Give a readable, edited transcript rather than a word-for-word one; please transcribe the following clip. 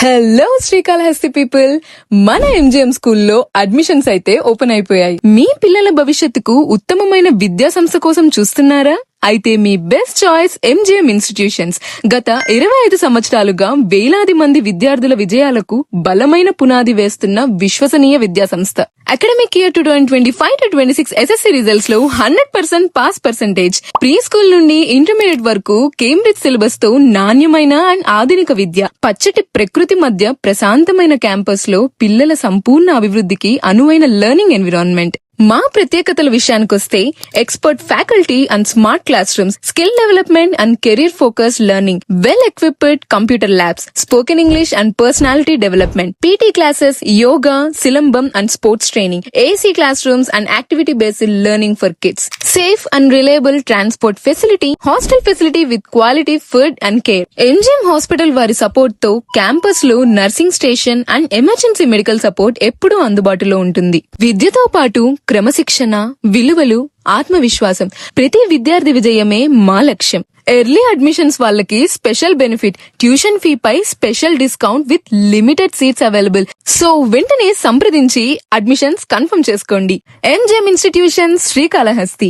Hello Srikalahasti people, మన MGM స్కూల్లో admissions అయితే ఓపెన్ అయిపోయాయి. మీ పిల్లల భవిష్యత్తుకు ఉత్తమమైన విద్యా సంస్థ కోసం చూస్తున్నారా? అయితే మీ బెస్ట్ చాయిస్ ఎంజిఎం ఇన్స్టిట్యూషన్స్. గత 25 సంవత్సరాలుగా వేలాది మంది విద్యార్థుల విజయాలకు బలమైన పునాది వేస్తున్న విశ్వసనీయ విద్యా సంస్థ. అకాడమిక్ ఇయర్ 2025-26 ఎస్ఎస్సి రిజల్ట్స్ లో 100% పాస్ పర్సెంటేజ్, ప్రీ స్కూల్ నుండి ఇంటర్మీడియట్ వరకు కేంబ్రిడ్జ్ సిలబస్ తో నాణ్యమైన అండ్ ఆధునిక విద్య, పచ్చటి ప్రకృతి మధ్య ప్రశాంతమైన క్యాంపస్ లో పిల్లల సంపూర్ణ అభివృద్ధికి అనువైన లెర్నింగ్ ఎన్విరాన్మెంట్. మా ప్రత్యేకతల విషయానికొస్తే expert faculty and smart class rooms, skill development and career focused learning, well equipped computer labs, spoken English and personality development, PT classes, yoga, silambam and sports training, AC class rooms and activity based learning for kids, safe and reliable transport facility, hostel facility with quality food and care. MGM hospital వారి support తో campus లో nursing station and emergency medical support ఎప్పుడూ అందుబాటులో ఉంటుంది. విద్యతో పాటు క్రమశిక్షణ, విలువలు, ఆత్మవిశ్వాసం, ప్రతి విద్యార్థి విజయమే మా లక్ష్యం. ఎర్లీ అడ్మిషన్స్ వాళ్ళకి స్పెషల్ బెనిఫిట్, ట్యూషన్ ఫీ పై special discount with limited seats available. So వెంటనే సంప్రదించి అడ్మిషన్స్ కన్ఫర్మ్ చేసుకోండి. MGM institution, Srikalahasti.